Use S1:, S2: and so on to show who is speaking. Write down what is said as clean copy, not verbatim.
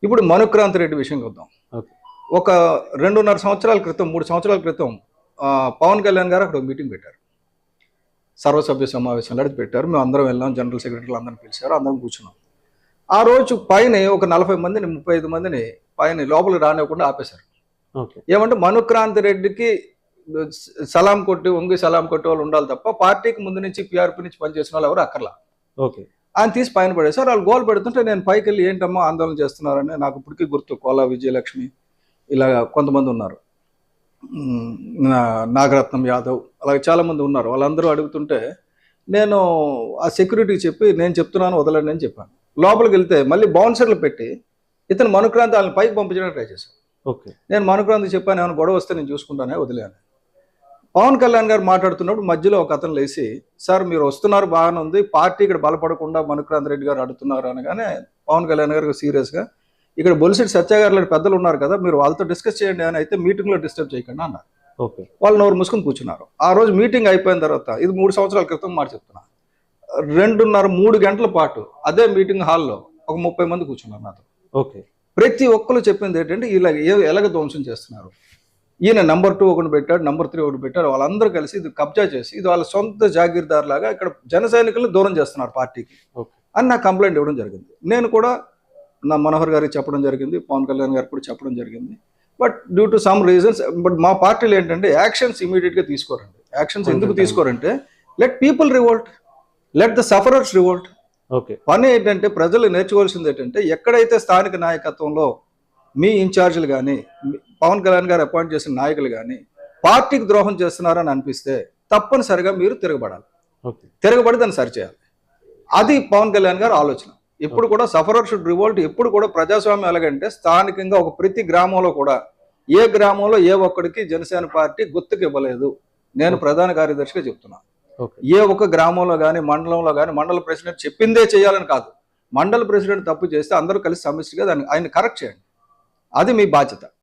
S1: ఇప్పుడు మనుక్రాంతి రెడ్డి విషయంకి వద్దాం. ఒక 2.5 సంవత్సరాల క్రితం 3 సంవత్సరాల క్రితం పవన్ కళ్యాణ్ గారు అక్కడ మీటింగ్ పెట్టారు. సర్వసభ్య సమావేశం లాంటిది పెట్టారు. మేము అందరం వెళ్ళాం. జనరల్ సెక్రటరీలు అందరిని పిలిచారు. అందరం కూర్చున్నాం. ఆ రోజు పైన ఒక 40 మందిని 35 మందిని పైన లోపలికి రానివ్వకుండా ఆపేశారు. ఏమంటే మనుక్రాంతి రెడ్డికి సలాం కొట్టి వంగి సలాం కొట్టే వాళ్ళు ఉండాలి తప్ప పార్టీకి ముందు నుంచి పీఆర్పీ నుంచి పనిచేసిన వాళ్ళు ఎవరు అక్కర్లా. ఆయన తీసి పైన పడేసారు. వాళ్ళు గోల్ పెడుతుంటే నేను పైకి వెళ్ళి ఏంటమ్మా ఆందోళన చేస్తున్నారని నాకు ఇప్పటికీ గుర్తు. కోలా విజయలక్ష్మి ఇలా కొంతమంది ఉన్నారు, నాగరత్నం యాదవ్ అలాగే చాలామంది ఉన్నారు. వాళ్ళందరూ అడుగుతుంటే నేను ఆ సెక్యూరిటీకి చెప్పి నేను చెప్తున్నాను వదలండి అని చెప్పాను. లోపలికి వెళ్తే మళ్ళీ బౌన్సర్లు పెట్టి ఇతను మనుక్రాంతి వాళ్ళని పైకి పంపించడానికి ట్రై చేశాను. నేను మనుక్రాంతి చెప్పాను, ఏమైనా గొడవ వస్తే నేను చూసుకుంటానే వదిలేను. పవన్ కళ్యాణ్ గారు మాట్లాడుతున్నప్పుడు మధ్యలో ఒక అతను లేచి, సార్ మీరు వస్తున్నారు బాగానే ఉంది, పార్టీ ఇక్కడ బలపడకుండా మనుక్రాంతి రెడ్డి గారు అడుగుతున్నారు అనగానే పవన్ కళ్యాణ్ గారు సీరియస్గా ఇక్కడ బొలిశెట్టి సత్య గారు లాంటి పెద్దలు ఉన్నారు కదా, మీరు వాళ్ళతో డిస్కస్ చేయండి అని అయితే మీటింగ్లో డిస్టర్బ్ చేయకండి అన్నారు. వాళ్ళు నోరు మూసుకొని కూర్చున్నారు. ఆ రోజు మీటింగ్ అయిపోయిన తర్వాత, ఇది 3 సంవత్సరాల క్రితం మాట చెప్తున్నా, 2.5-3 గంటల పాటు అదే మీటింగ్ హాల్లో ఒక 30 మంది కూర్చున్నారు నాతో. ప్రతి ఒక్కరు చెప్పింది ఏంటంటే ఇలా ఎలాగ ధ్వంసం చేస్తున్నారు, ఈయన నెంబర్ 2 ఒకటి పెట్టాడు, నెంబర్ 3 ఒకటి పెట్టాడు, వాళ్ళందరూ కలిసి ఇది కబ్జా చేసి ఇది వాళ్ళ సొంత జాగీర్దార్ లాగా ఇక్కడ జన సైనికులను దూరం చేస్తున్నారు పార్టీకి అని నాకు కంప్లైంట్ ఇవ్వడం జరిగింది. నేను కూడా నా మనోహర్ గారికి చెప్పడం జరిగింది, పవన్ కళ్యాణ్ గారికి కూడా చెప్పడం జరిగింది. But due to some reasons, but మా పార్టీలో ఏంటంటే యాక్షన్స్ ఇమీడియట్గా తీసుకోరండి. యాక్షన్స్ ఎందుకు తీసుకోరంటే let people revolt, let the sufferers revolt. పని ఏంటంటే ప్రజలు నేర్చుకోవాల్సింది ఏంటంటే ఎక్కడైతే స్థానిక నాయకత్వంలో మీ ఇన్ఛార్జీలు కానీ పవన్ కళ్యాణ్ గారు అపాయింట్ చేసిన నాయకులు కానీ పార్టీకి ద్రోహం చేస్తున్నారని అనిపిస్తే తప్పనిసరిగా మీరు తిరగబడాలి, తిరగబడి దాన్ని సరిచేయాలి. అది పవన్ కళ్యాణ్ గారు ఆలోచన. ఎప్పుడు కూడా సఫరర్ షుడ్ రివోల్ట్. ఎప్పుడు కూడా ప్రజాస్వామ్యం ఎలాగంటే స్థానికంగా ఒక ప్రతి గ్రామంలో కూడా ఏ గ్రామంలో ఏ ఒక్కడికి జనసేన పార్టీ గుర్తుకు ఇవ్వలేదు. నేను ప్రధాన కార్యదర్శిగా చెప్తున్నాను. ఏ ఒక్క గ్రామంలో కానీ మండలంలో కానీ మండల ప్రెసిడెంట్ చెప్పిందే చేయాలని కాదు, మండల ప్రెసిడెంట్ తప్పు చేస్తే అందరూ కలిసి సమిష్టిగా దాన్ని ఆయన కరెక్ట్ చేయండి. అది మీ బాధ్యత.